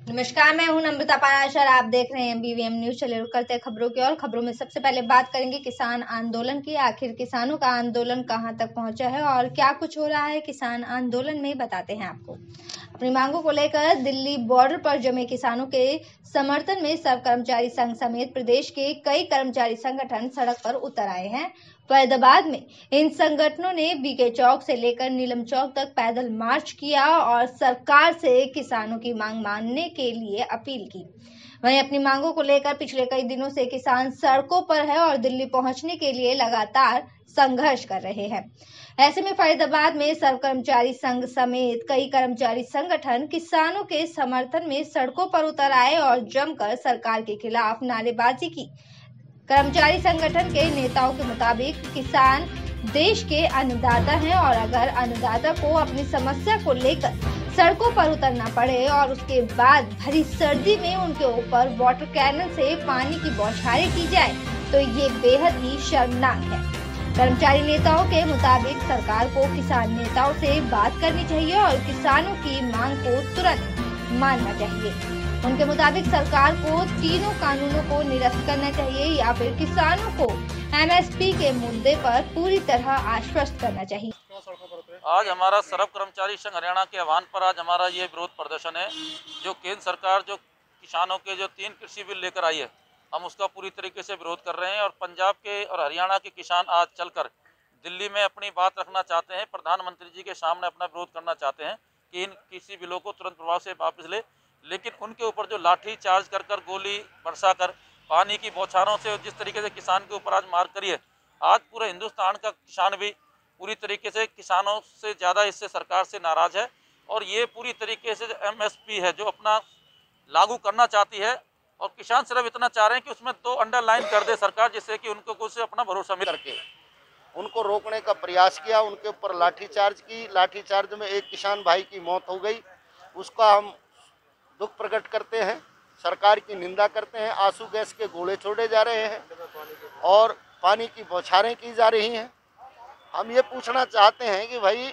नमस्कार, मैं हूं नम्रता पाराशर और आप देख रहे हैं BVM न्यूज। चलिए रुक करते हैं खबरों की और खबरों में सबसे पहले बात करेंगे किसान आंदोलन की। आखिर किसानों का आंदोलन कहां तक पहुंचा है और क्या कुछ हो रहा है किसान आंदोलन में, बताते हैं आपको। अपनी मांगों को लेकर दिल्ली बॉर्डर पर जमे किसानों के समर्थन में सब कर्मचारी संघ समेत प्रदेश के कई कर्मचारी संगठन सड़क पर उतर आए हैं। फरीदाबाद में इन संगठनों ने बीके चौक से लेकर नीलम चौक तक पैदल मार्च किया और सरकार से किसानों की मांग मानने के लिए अपील की। वहीं अपनी मांगों को लेकर पिछले कई दिनों से किसान सड़कों पर है और दिल्ली पहुंचने के लिए लगातार संघर्ष कर रहे हैं। ऐसे में फरीदाबाद में सर्व कर्मचारी संघ समेत कई कर्मचारी संगठन किसानों के समर्थन में सड़कों पर उतर आए और जमकर सरकार के खिलाफ नारेबाजी की। कर्मचारी संगठन के नेताओं के मुताबिक किसान देश के अन्नदाता हैं और अगर अन्नदाता को अपनी समस्या को लेकर सड़कों पर उतरना पड़े और उसके बाद भरी सर्दी में उनके ऊपर वाटर कैनन से पानी की बौछारें की जाए तो ये बेहद ही शर्मनाक है। कर्मचारी नेताओं के मुताबिक सरकार को किसान नेताओं से बात करनी चाहिए और किसानों की मांग को तुरंत मानना चाहिए। उनके मुताबिक सरकार को तीनों कानूनों को निरस्त करना चाहिए या फिर किसानों को MSP के मुद्दे पर पूरी तरह आश्वस्त करना चाहिए। आज हमारा सर्व कर्मचारी संघ हरियाणा के आह्वान पर आज हमारा ये विरोध प्रदर्शन है। जो केंद्र सरकार जो किसानों के जो 3 कृषि बिल लेकर आई है, हम उसका पूरी तरीके से विरोध कर रहे हैं और पंजाब के और हरियाणा के किसान आज चलकर दिल्ली में अपनी बात रखना चाहते हैं। प्रधानमंत्री जी के सामने अपना विरोध करना चाहते हैं कि इन कृषि बिलों को तुरंत प्रभाव से वापस ले, लेकिन उनके ऊपर जो लाठी चार्ज कर गोली बरसा कर पानी की बौछारों से जिस तरीके से किसान के ऊपर आज मार करी है, आज पूरे हिंदुस्तान का किसान भी पूरी तरीके से किसानों से ज़्यादा इससे सरकार से नाराज़ है। और ये पूरी तरीके से MSP है जो अपना लागू करना चाहती है और किसान सिर्फ इतना चाह रहे हैं कि उसमें 2 अंडरलाइन कर दे सरकार, जिससे कि उनको कुछ अपना भरोसा मिल करके उनको रोकने का प्रयास किया। उनके ऊपर लाठीचार्ज की। लाठीचार्ज में एक किसान भाई की मौत हो गई। उसका हम दुख प्रकट करते हैं, सरकार की निंदा करते हैं। आंसू गैस के गोले छोड़े जा रहे हैं और पानी की बौछारें की जा रही हैं। हम ये पूछना चाहते हैं कि भाई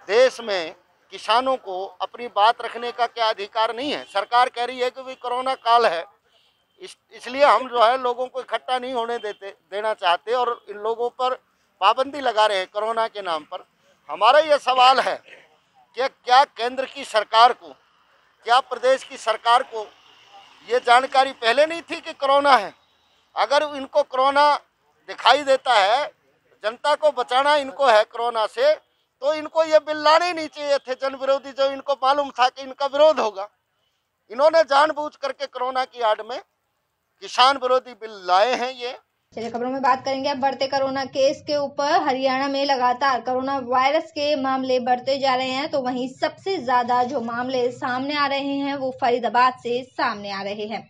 देश में किसानों को अपनी बात रखने का क्या अधिकार नहीं है? सरकार कह रही है कि भाई कोरोना काल है, इसलिए हम जो है लोगों को इकट्ठा नहीं होने देना चाहते और इन लोगों पर पाबंदी लगा रहे हैं कोरोना के नाम पर। हमारा ये सवाल है कि क्या केंद्र की सरकार को, क्या प्रदेश की सरकार को ये जानकारी पहले नहीं थी कि कोरोना है? अगर इनको कोरोना दिखाई देता है, जनता को बचाना इनको है कोरोना से, तो इनको ये बिल लाने ही नहीं चाहिए थे जन विरोधी, जो इनको मालूम था कि इनका विरोध होगा। इन्होंने जानबूझ करके कोरोना की आड़ में किसान विरोधी बिल लाए हैं। ये चलिए खबरों में बात करेंगे अब बढ़ते कोरोना केस के ऊपर। हरियाणा में लगातार कोरोना वायरस के मामले बढ़ते जा रहे हैं, तो वहीं सबसे ज्यादा जो मामले सामने आ रहे हैं वो फरीदाबाद से सामने आ रहे हैं।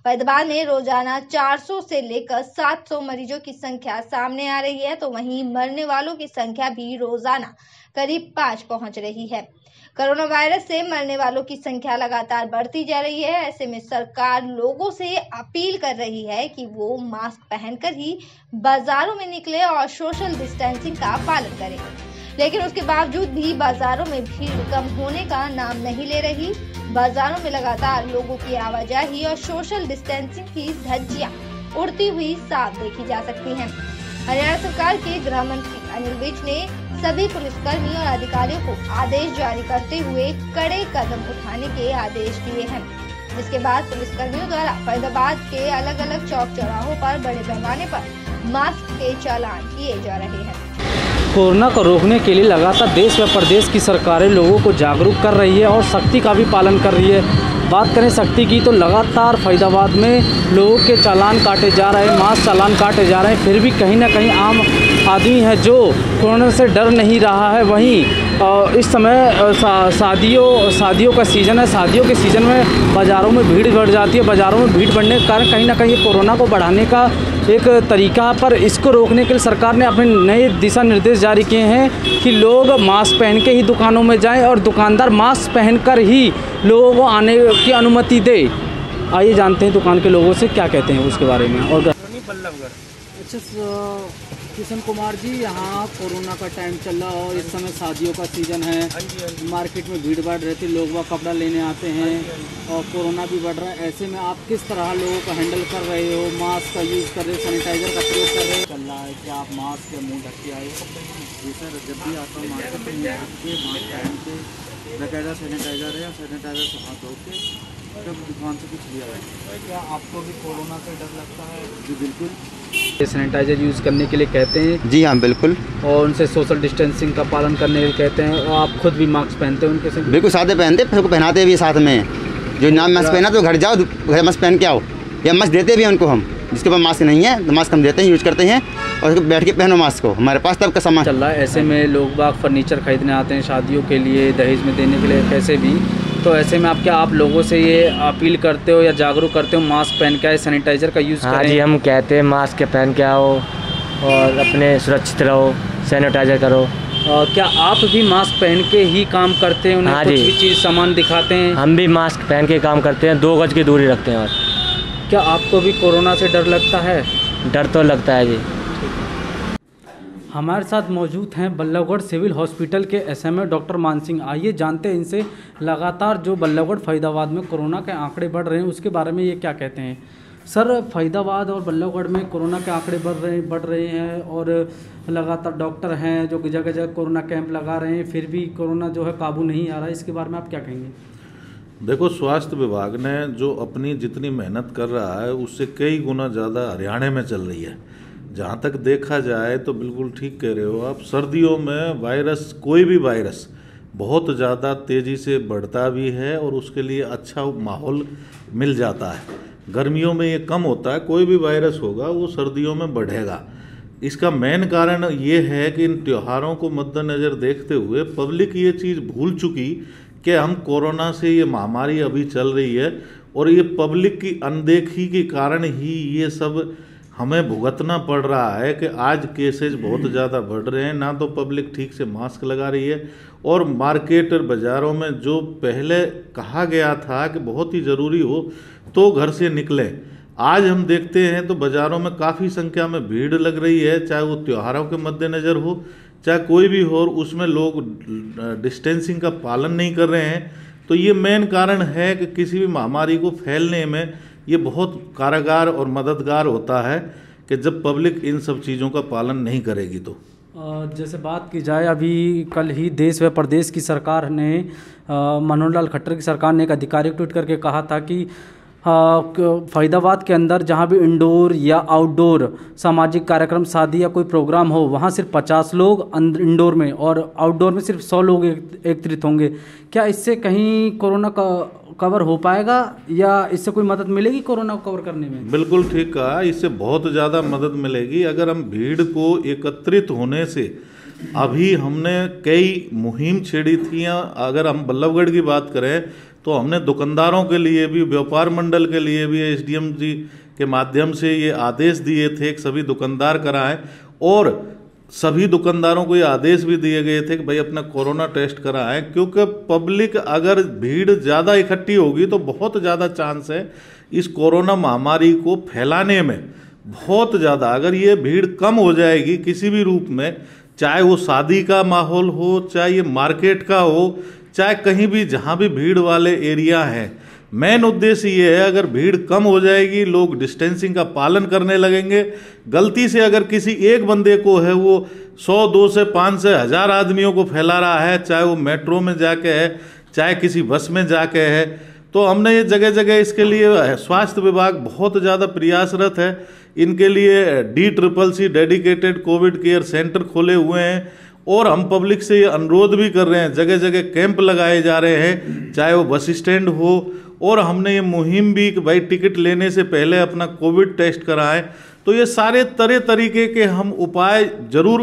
फरीदाबाद में रोजाना 400 से लेकर 700 मरीजों की संख्या सामने आ रही है, तो वहीं मरने वालों की संख्या भी रोजाना करीब 5 पहुंच रही है। कोरोना वायरस से मरने वालों की संख्या लगातार बढ़ती जा रही है। ऐसे में सरकार लोगों से अपील कर रही है कि वो मास्क पहनकर ही बाजारों में निकले और सोशल डिस्टेंसिंग का पालन करें, लेकिन उसके बावजूद भी बाजारों में भीड़ कम होने का नाम नहीं ले रही। बाजारों में लगातार लोगों की आवाजाही और सोशल डिस्टेंसिंग की धज्जियां उड़ती हुई साफ देखी जा सकती हैं। हरियाणा सरकार के गृह मंत्री अनिल विज ने सभी पुलिसकर्मी और अधिकारियों को आदेश जारी करते हुए कड़े कदम उठाने के आदेश दिए हैं, जिसके बाद पुलिसकर्मियों द्वारा फरीदाबाद के अलग अलग चौक चौराहों पर बड़े पैमाने पर मास्क के चालान किए जा रहे हैं। कोरोना को रोकने के लिए लगातार देश व प्रदेश की सरकारें लोगों को जागरूक कर रही है और सख्ती का भी पालन कर रही है। बात करें सख्ती की तो लगातार फरीदाबाद में लोगों के चालान काटे जा रहे हैं, मास्क चालान काटे जा रहे हैं, फिर भी कहीं ना कहीं आम आदमी है जो कोरोना से डर नहीं रहा है। वहीं इस समय शादियों का सीज़न है। शादियों के सीज़न में बाज़ारों में भीड़ बढ़ जाती है। बाज़ारों में भीड़ बढ़ने के कारण कहीं ना कहीं कोरोना को बढ़ाने का एक तरीका, पर इसको रोकने के लिए सरकार ने अपने नए दिशा निर्देश जारी किए हैं कि लोग मास्क पहन के ही दुकानों में जाएं और दुकानदार मास्क पहनकर ही लोगों को आने की अनुमति दे। आइए जानते हैं दुकान के लोगों से क्या कहते हैं उसके बारे में। और बल्लभगढ़ किशन कुमार जी, यहाँ कोरोना का टाइम चल रहा और इस समय शादियों का सीज़न है। मार्केट में भीड़ भाड़ रहती है, लोग वह कपड़ा लेने आते हैं और कोरोना भी बढ़ रहा है। ऐसे में आप किस तरह लोगों को हैंडल कर रहे हो? मास्क का यूज़ कर रहे हो, सैनिटाइज़र का प्रयोग कर रहे हो? चल रहा है कि आप मास्क या मुँह ढक के आए? जी सर, जब भी आता हूँ मार्केट में मास्क पहन के, बकायदा सैनिटाइज़र है या सैनिटाइज़र से हाथ धो के तब दुकान से कुछ लिया है। क्या आपको भी कोरोना से डर लगता है? जी बिल्कुल। ये सैनिटाइज़र यूज़ करने के लिए कहते हैं? जी हाँ बिल्कुल। और उनसे सोशल डिस्टेंसिंग का पालन करने के लिए कहते हैं, और आप खुद भी मास्क पहनते हैं उनके से? बिल्कुल, साथ पहनते, फिर को पहनाते भी साथ में। जो नाम मास्क पहना तो घर जाओ, घर मास्क पहन के आओ, या मास्क देते भी हैं उनको हम। जिसके पास मास्क नहीं है तो मास्क हम देते हैं, यूज़ करते हैं, और बैठ के पहनो मास्क को, हमारे पास तब का सामान चल रहा है। ऐसे में लोग बाग फर्नीचर खरीदने आते हैं शादियों के लिए, दहेज में देने के लिए, कैसे भी। तो ऐसे में आप लोगों से ये अपील करते हो या जागरूक करते हो मास्क पहन के आए, सैनिटाइज़र का यूज़ करें? हाँ जी, हम कहते हैं मास्क पहन के आओ और अपने सुरक्षित रहो, सैनिटाइज़र करो। क्या आप भी मास्क पहन के ही काम करते हैं? उन्हें हाँ कुछ जी, भी चीज़ सामान दिखाते हैं? हम भी मास्क पहन के काम करते हैं, 2 गज की दूरी रखते हैं। और क्या आपको भी कोरोना से डर लगता है? डर तो लगता है जी। हमारे साथ मौजूद हैं बल्लभगढ़ सिविल हॉस्पिटल के एसएमओ डॉक्टर मान सिंह। आइए जानते हैं इनसे, लगातार जो बल्लभगढ़ फरीदाबाद में कोरोना के आंकड़े बढ़ रहे हैं उसके बारे में ये क्या कहते हैं। सर, फरीदाबाद और बल्लभगढ़ में कोरोना के आंकड़े बढ़ रहे हैं और लगातार डॉक्टर हैं जो जगह जगह कोरोना कैंप लगा रहे हैं, फिर भी कोरोना जो है काबू नहीं आ रहा है। इसके बारे में आप क्या कहेंगे? देखो, स्वास्थ्य विभाग ने जो अपनी जितनी मेहनत कर रहा है उससे कई गुना ज़्यादा हरियाणा में चल रही है। जहाँ तक देखा जाए तो बिल्कुल ठीक कह रहे हो आप, सर्दियों में वायरस, कोई भी वायरस बहुत ज़्यादा तेज़ी से बढ़ता भी है और उसके लिए अच्छा माहौल मिल जाता है। गर्मियों में ये कम होता है, कोई भी वायरस होगा वो सर्दियों में बढ़ेगा। इसका मेन कारण ये है कि इन त्योहारों को मद्देनज़र देखते हुए पब्लिक ये चीज़ भूल चुकी कि हम कोरोना से, ये महामारी अभी चल रही है और ये पब्लिक की अनदेखी के कारण ही ये सब हमें भुगतना पड़ रहा है कि आज केसेज बहुत ज़्यादा बढ़ रहे हैं। ना तो पब्लिक ठीक से मास्क लगा रही है और मार्केट और बाज़ारों में जो पहले कहा गया था कि बहुत ही ज़रूरी हो तो घर से निकलें, आज हम देखते हैं तो बाज़ारों में काफ़ी संख्या में भीड़ लग रही है, चाहे वो त्योहारों के मद्देनज़र हो चाहे कोई भी हो, उसमें लोग डिस्टेंसिंग का पालन नहीं कर रहे हैं। तो ये मेन कारण है कि किसी भी महामारी को फैलने में ये बहुत कारगर और मददगार होता है कि जब पब्लिक इन सब चीज़ों का पालन नहीं करेगी। तो जैसे बात की जाए, अभी कल ही देश व प्रदेश की सरकार ने, मनोहर लाल खट्टर की सरकार ने एक आधिकारिक ट्वीट करके कहा था कि फरीदाबाद के अंदर जहाँ भी इंडोर या आउटडोर सामाजिक कार्यक्रम, शादी या कोई प्रोग्राम हो, वहाँ सिर्फ 50 लोग इंडोर में और आउटडोर में सिर्फ 100 लोग एकत्रित होंगे। क्या इससे कहीं कोरोना का कवर हो पाएगा या इससे कोई मदद मिलेगी कोरोना को कवर करने में? बिल्कुल ठीक कहा, इससे बहुत ज़्यादा मदद मिलेगी। अगर हम भीड़ को एकत्रित होने से, अभी हमने कई मुहिम छेड़ी थी। अगर हम बल्लभगढ़ की बात करें तो हमने दुकानदारों के लिए भी, व्यापार मंडल के लिए भी एसडीएम जी के माध्यम से ये आदेश दिए थे कि सभी दुकानदार कराएं, और सभी दुकानदारों को ये आदेश भी दिए गए थे कि भाई अपना कोरोना टेस्ट कराएं, क्योंकि पब्लिक अगर भीड़ ज़्यादा इकट्ठी होगी तो बहुत ज़्यादा चांस है इस कोरोना महामारी को फैलाने में, बहुत ज़्यादा। अगर ये भीड़ कम हो जाएगी किसी भी रूप में, चाहे वो शादी का माहौल हो, चाहे ये मार्केट का हो, चाहे कहीं भी जहाँ भी भीड़ वाले एरिया हैं, मेन उद्देश्य ये है अगर भीड़ कम हो जाएगी, लोग डिस्टेंसिंग का पालन करने लगेंगे। गलती से अगर किसी एक बंदे को है वो 100, 200, 500, 1000 आदमियों को फैला रहा है, चाहे वो मेट्रो में जाके है, चाहे किसी बस में जाके है, तो हमने ये जगह जगह इसके लिए स्वास्थ्य विभाग बहुत ज़्यादा प्रयासरत है। इनके लिए DCCC dedicated Covid care centre खोले हुए हैं और हम पब्लिक से ये अनुरोध भी कर रहे हैं, जगह जगह कैंप लगाए जा रहे हैं, चाहे वो बस स्टैंड हो। और हमने ये मुहिम भी कि भाई टिकट लेने से पहले अपना कोविड टेस्ट कराएं। तो ये सारे तरह तरीके के हम उपाय जरूर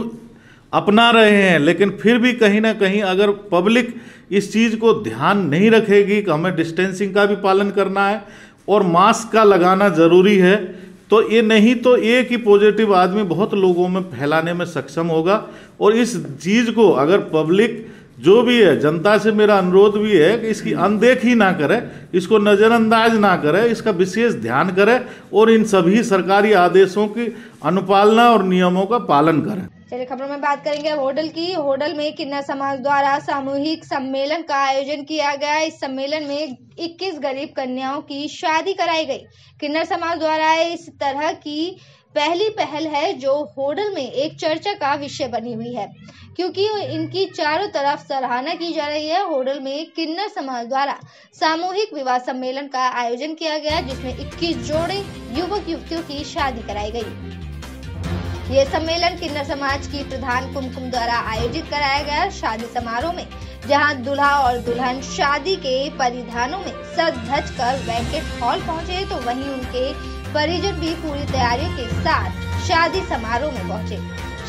अपना रहे हैं, लेकिन फिर भी कहीं ना कहीं अगर पब्लिक इस चीज़ को ध्यान नहीं रखेगी कि हमें डिस्टेंसिंग का भी पालन करना है और मास्क का लगाना ज़रूरी है, तो ये नहीं तो एक ही पॉजिटिव आदमी बहुत लोगों में फैलाने में सक्षम होगा। और इस चीज़ को अगर पब्लिक जो भी है, जनता से मेरा अनुरोध भी है कि इसकी अनदेखी ना करे, इसको नज़रअंदाज ना करे, इसका विशेष ध्यान करे और इन सभी सरकारी आदेशों की अनुपालना और नियमों का पालन करें। चलिए खबरों में बात करेंगे होडल की। होडल में किन्नर समाज द्वारा सामूहिक सम्मेलन का आयोजन किया गया। इस सम्मेलन में 21 गरीब कन्याओं की शादी कराई गई। किन्नर समाज द्वारा इस तरह की पहली पहल है जो होडल में एक चर्चा का विषय बनी हुई है, क्योंकि इनकी चारों तरफ सराहना की जा रही है। होडल में किन्नर समाज द्वारा सामूहिक विवाह सम्मेलन का आयोजन किया गया, जिसमें 21 जोड़े युवक युवतियों की शादी कराई गई। ये सम्मेलन किन्नर समाज की प्रधान कुमकुम द्वारा आयोजित कराया गया। शादी समारोह में जहां दूल्हा और दुल्हन शादी के परिधानों में सज धज कर बैंकेट हॉल पहुंचे, तो वहीं उनके परिजन भी पूरी तैयारियों के साथ शादी समारोह में पहुंचे।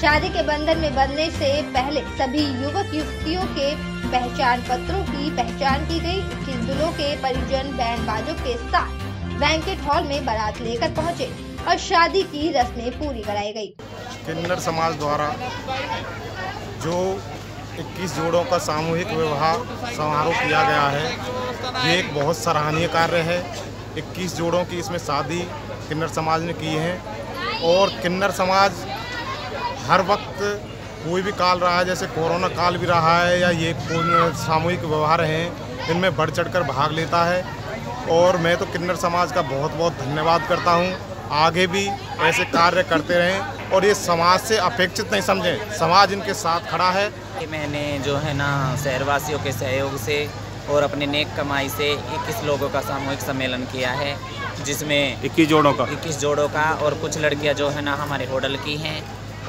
शादी के बंधन में बंधने से पहले सभी युवक युवतियों के पहचान पत्रों की पहचान की गई। 21 दूल्हों के परिजन बैंड बाजों के साथ बैंकेट हॉल में बारात लेकर पहुंचे और शादी की रस्में पूरी कराई गई। किन्नर समाज द्वारा जो 21 जोड़ों का सामूहिक विवाह समारोह किया गया है, ये एक बहुत सराहनीय कार्य है। 21 जोड़ों की इसमें शादी किन्नर समाज ने की है और किन्नर समाज हर वक्त कोई भी काल रहा है, जैसे कोरोना काल भी रहा है या ये सामूहिक विवाह रहे हैं, इनमें बढ़ चढ़कर भाग लेता है और मैं तो किन्नर समाज का बहुत बहुत धन्यवाद करता हूँ। आगे भी ऐसे कार्य करते रहें और ये समाज से अपेक्षित नहीं समझें, समाज इनके साथ खड़ा है। मैंने जो है ना शहरवासियों के सहयोग से और अपने नेक कमाई से 21 लोगों का सामूहिक सम्मेलन किया है, जिसमें 21 जोड़ों का और कुछ लड़कियां जो है ना हमारे होडल की हैं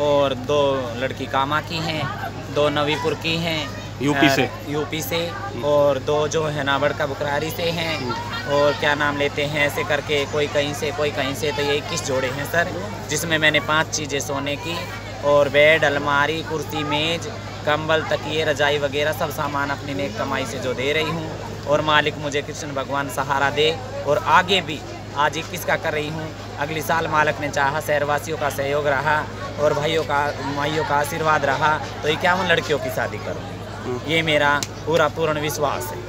और 2 लड़की कामा की हैं, 2 नवीपुर की हैं यूपी से और 2 जो है ना बड़का बुकरारी से हैं और क्या नाम लेते हैं ऐसे करके कोई कहीं से तो ये 21 जोड़े हैं सर, जिसमें मैंने 5 चीज़ें सोने की और बेड, अलमारी, कुर्सी, मेज, कंबल, तकिए, रजाई वगैरह सब सामान अपनी नेक कमाई से जो दे रही हूँ और मालिक मुझे कृष्ण भगवान सहारा दे और आगे भी आज 21 का कर रही हूँ। अगली साल मालिक ने चाहा, शहरवासियों का सहयोग रहा और भाइयों का माइयों का आशीर्वाद रहा तो 51 लड़कियों की शादी करूँ, ये मेरा पूर्ण विश्वास है।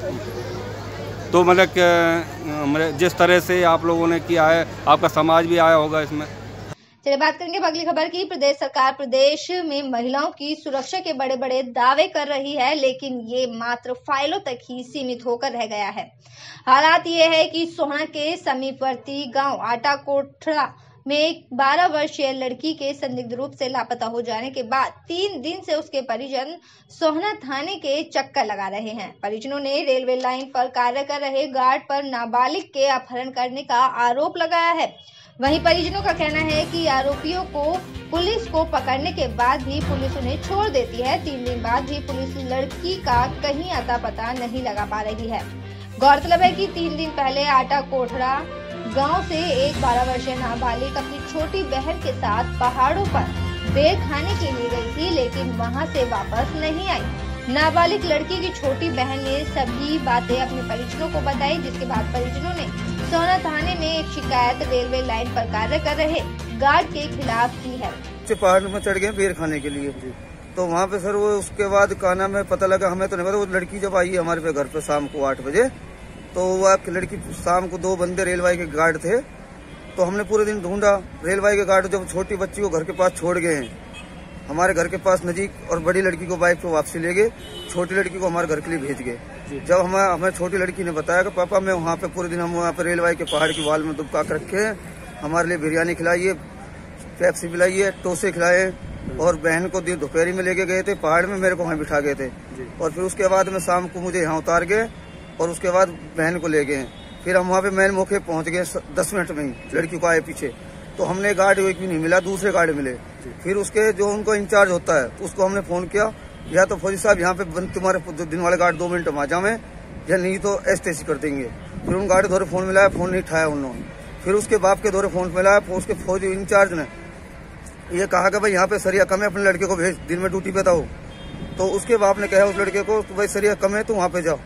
तो मतलब जिस तरह से आप लोगों ने किया है, आपका समाज भी आया होगा इसमें। चलिए बात करेंगे अगली खबर की। प्रदेश सरकार प्रदेश में महिलाओं की सुरक्षा के बड़े बड़े दावे कर रही है, लेकिन ये मात्र फाइलों तक ही सीमित होकर रह गया है। हालात ये है कि सोहना के समीपवर्ती गांव आटा कोठरा में एक 12 वर्षीय लड़की के संदिग्ध रूप से लापता हो जाने के बाद 3 दिन से उसके परिजन सोहना थाने के चक्कर लगा रहे हैं। परिजनों ने रेलवे लाइन पर कार्य कर रहे गार्ड पर नाबालिग के अपहरण करने का आरोप लगाया है। वहीं परिजनों का कहना है कि आरोपियों को पुलिस को पकड़ने के बाद भी पुलिस उन्हें छोड़ देती है। 3 दिन बाद भी पुलिस लड़की का कहीं अता पता नहीं लगा पा रही है। गौरतलब है कि 3 दिन पहले आटा कोठरा गांव से एक 12 वर्षीय नाबालिग अपनी छोटी बहन के साथ पहाड़ों पर बेर खाने के लिए गई थी, लेकिन वहां से वापस नहीं आई। नाबालिग लड़की की छोटी बहन ने सभी बातें अपने परिजनों को बताई, जिसके बाद परिजनों ने सोहना थाने में एक शिकायत रेलवे लाइन पर कार्य कर रहे गार्ड के खिलाफ की है। पहाड़ में चढ़ गए बेर खाने के लिए, तो वहाँ पे सर वो उसके बाद कहना में पता लगा, हमें तो नहीं पता, वो लड़की जब आई हमारे पे घर पे शाम को 8 बजे, तो वह लड़की शाम को 2 बंदे रेलवे के गार्ड थे, तो हमने पूरे दिन ढूंढा। रेलवे के गार्ड जब छोटी बच्ची को घर के पास छोड़ गए हैं, हमारे घर के पास नजीक, और बड़ी लड़की को बाइक पे वापसी ले गए, छोटी लड़की को हमारे घर के लिए भेज गए। जब हमें छोटी लड़की ने बताया कि पापा मैं वहाँ पे पूरे दिन हम वहाँ पे रेलवे के पहाड़ की वाल में दुबका कर रखे हैं, हमारे लिए बिरयानी खिलाइए, पेप्सी पिलाइए, टोसे खिलाए, और बहन को दोपहरी में लेके गए थे पहाड़ में, मेरे को वहाँ बिठा गए थे, और फिर उसके बाद में शाम को मुझे यहाँ उतार गए और उसके बाद बहन को ले गए। फिर हम वहाँ पे मैन मौके पहुँच गए 10 मिनट में ही, लड़की को आए पीछे, तो हमने गार्ड एक भी नहीं मिला, दूसरे गार्ड मिले। फिर उसके जो उनको इंचार्ज होता है उसको हमने फोन किया, या तो फौजी साहब यहाँ पे तुम्हारे दिन वाले गार्ड 2 मिनट में आ जाए, या नहीं तो एसटीसी कर देंगे। फिर उन गार्ड दौरे फोन मिलाया, फोन नहीं उठाया उन्होंने। फिर उसके बाप के दौरे फोन मिलाया, उसके फौजी इंचार्ज ने ये कहा कि भाई यहाँ पे सरिया कम है, अपने लड़के को भेज, दिन में ड्यूटी पे था वो। तो उसके बाप ने कहा उस लड़के को भाई सरिया कम है तो वहाँ पे जाओ,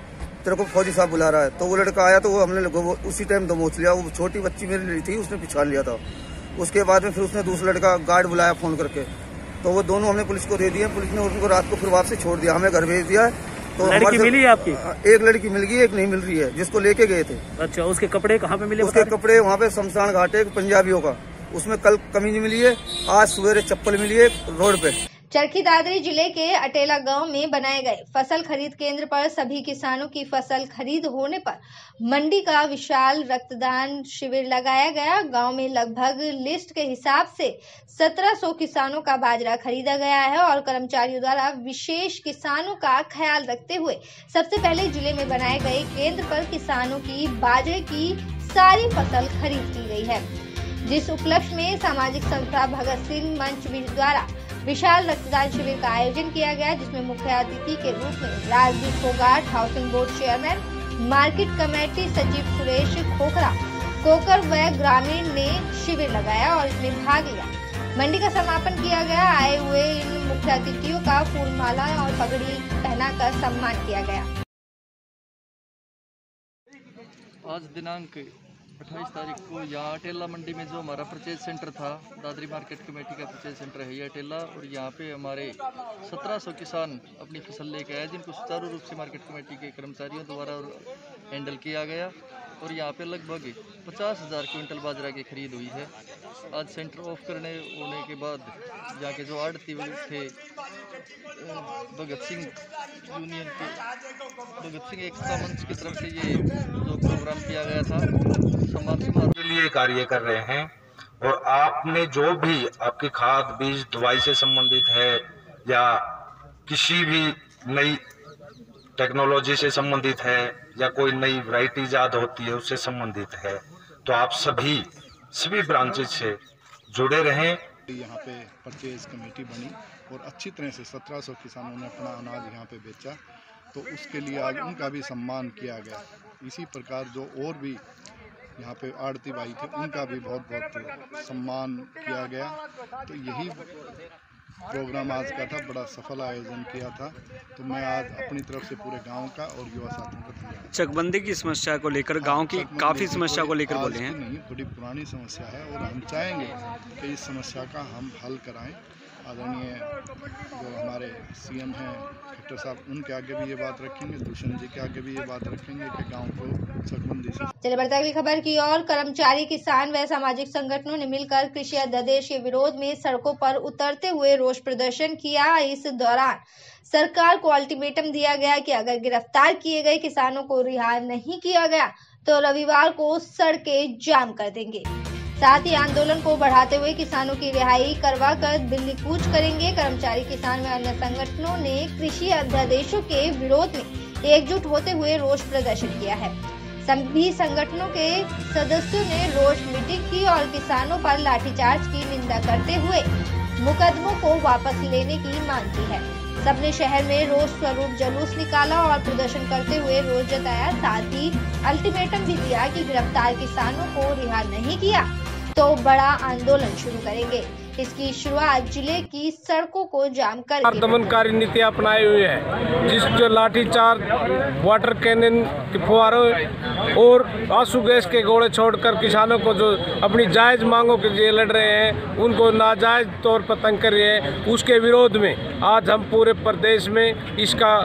तेरे को फौजी साहब बुला रहा है। तो वो लड़का आया, तो वो हमने उसी टाइम दमोच लिया। वो छोटी बच्ची मेरी ली थी, उसने पिछाड़ लिया था। उसके बाद में फिर उसने दूसरा लड़का गार्ड बुलाया फोन करके, तो वो दोनों हमने पुलिस को दे दिए। पुलिस ने उनको रात को फिर वापस छोड़ दिया, हमें घर भेज दिया। तो लड़की मिली है आपकी? एक लड़की मिल गई, एक नहीं मिल रही है, जिसको लेके गए थे। अच्छा, उसके कपड़े कहाँ पे मिले? उसके कपड़े वहाँ पे शमशान घाट है पंजाबियों का, उसमें कल कमीज मिली है, आज सवेरे चप्पल मिली है रोड पे। चरखी दादरी जिले के अटेला गांव में बनाए गए फसल खरीद केंद्र पर सभी किसानों की फसल खरीद होने पर मंडी का विशाल रक्तदान शिविर लगाया गया। गांव में लगभग लिस्ट के हिसाब से 1700 किसानों का बाजरा खरीदा गया है और कर्मचारियों द्वारा विशेष किसानों का ख्याल रखते हुए सबसे पहले जिले में बनाए गए केंद्र पर किसानों की बाजरे की सारी फसल खरीद की गई है, जिस उपलक्ष्य में सामाजिक संस्था भगत सिंह मंच द्वारा विशाल रक्तदान शिविर का आयोजन किया गया, जिसमें मुख्य अतिथि के रूप में Rajdeep Phogat, housing board chairman, market committee सचिव सुरेश खोखरा, कोकर व ग्रामीण ने शिविर लगाया और इसमें भाग लिया। मंडी का समापन किया गया। आए हुए इन मुख्य अतिथियों का फूलमाला और पगड़ी पहनाकर सम्मान किया गया। आज दिनांक 28 तारीख को यहाँ अटेला मंडी में जो हमारा परचेज सेंटर था, दादरी मार्केट कमेटी का परचेज सेंटर है ये अटेला, और यहाँ पे हमारे 1700 किसान अपनी फसल लेके आए, जिनको सुचारू रूप से मार्केट कमेटी के कर्मचारियों द्वारा हैंडल किया गया। और यहाँ पे लगभग 50,000 क्विंटल बाजरा की खरीद हुई है। आज सेंटर ऑफ होने के बाद यहाँ के जो आड़ती थे भगत सिंह यूनियन के भगत सिंह एकता मंच की तरफ से ये जो प्रोग्राम किया गया था समाज के लिए कार्य कर रहे हैं। और आपने जो भी आपकी खाद बीज दवाई से संबंधित है या किसी भी नई टेक्नोलॉजी से संबंधित है या कोई नई वैरायटी ईजाद होती है उससे संबंधित है, तो आप सभी ब्रांचेज से जुड़े रहें। यहाँ पे परचेज कमेटी बनी और अच्छी तरह से 1700 किसानों ने अपना अनाज यहाँ पे बेचा, तो उसके लिए आज उनका भी सम्मान किया गया। इसी प्रकार जो और भी यहाँ पे आड़ती भाई थे उनका भी बहुत बहुत सम्मान किया गया। तो यही प्रोग्राम आज का था, बड़ा सफल आयोजन किया था। तो मैं आज अपनी तरफ से पूरे गांव का और युवा साथियों का धन्यवाद। चकबंदी की समस्या को लेकर गांव की काफ़ी समस्या को लेकर बोले हैं। नहीं, बड़ी पुरानी समस्या है और हम चाहेंगे कि इस समस्या का हम हल कराएं। आदरणीय जो हमारे सीएम हैं खट्टर साहब, उनके आगे भी ये बात रखेंगे, दुष्यंत जी के आगे भी ये बात रखेंगे कि गांव को चकबंदी से। चलिए बढ़ते अगली खबर की ओर। कर्मचारी, किसान व सामाजिक संगठनों ने मिलकर कृषि अध्यादेश के विरोध में सड़कों पर उतरते हुए रोष प्रदर्शन किया। इस दौरान सरकार को अल्टीमेटम दिया गया कि अगर गिरफ्तार किए गए किसानों को रिहा नहीं किया गया तो रविवार को सड़कें जाम कर देंगे। साथ ही आंदोलन को बढ़ाते हुए किसानों की रिहाई करवा कर दिल्ली कूच करेंगे। कर्मचारी, किसान व अन्य संगठनों ने कृषि अध्यादेशों के विरोध में एकजुट होते हुए रोष प्रदर्शन किया है। सभी संगठनों के सदस्यों ने रोष मीटिंग की और किसानों पर लाठीचार्ज की निंदा करते हुए मुकदमों को वापस लेने की मांग की है। सबने शहर में रोष स्वरूप जुलूस निकाला और प्रदर्शन करते हुए रोष जताया। साथ ही अल्टीमेटम भी दिया कि गिरफ्तार किसानों को रिहा नहीं किया तो बड़ा आंदोलन शुरू करेंगे। इसकी शुरुआत जिले की सड़कों को जाम कर दमनकारी नीति अपनाई हुई है, जिस जो लाठीचार्ज, वाटर कैनन के फुहारों और आंसू गैस के गोले छोड़कर किसानों को जो अपनी जायज़ मांगों के लिए लड़ रहे हैं उनको नाजायज तौर पर तंग कर रहे हैं, उसके विरोध में आज हम पूरे प्रदेश में इसका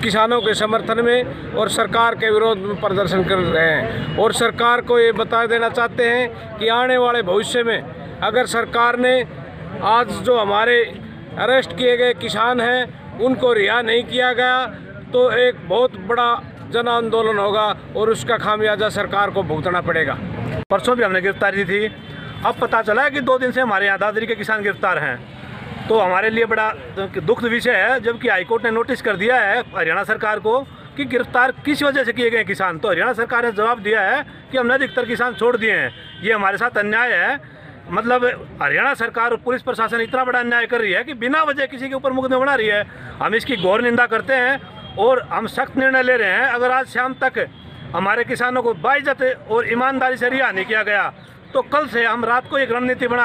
किसानों के समर्थन में और सरकार के विरोध में प्रदर्शन कर रहे हैं। और सरकार को ये बता देना चाहते हैं कि आने वाले भविष्य में अगर सरकार ने आज जो हमारे अरेस्ट किए गए किसान हैं उनको रिहा नहीं किया गया तो एक बहुत बड़ा जन आंदोलन होगा और उसका खामियाजा सरकार को भुगतना पड़ेगा। परसों भी हमने गिरफ्तारी थी, अब पता चला है कि 2 दिन से हमारे यहाँ दादरी के किसान गिरफ्तार हैं, तो हमारे लिए बड़ा दुख विषय है। जबकि हाईकोर्ट ने नोटिस कर दिया है हरियाणा सरकार को कि गिरफ्तार किस वजह से किए गए किसान, तो हरियाणा सरकार ने जवाब दिया है कि हमने अधिकतर किसान छोड़ दिए हैं। ये हमारे साथ अन्याय है। मतलब हरियाणा सरकार और पुलिस प्रशासन इतना बड़ा अन्याय कर रही है कि बिना वजह किसी के ऊपर मुकदमे बना रही है। हम इसकी घोर निंदा करते हैं और हम सख्त निर्णय ले रहे हैं। अगर आज शाम तक हमारे किसानों को बाइज्जत और ईमानदारी से रिहा नहीं किया गया तो कल से हम रात को एक रणनीति बना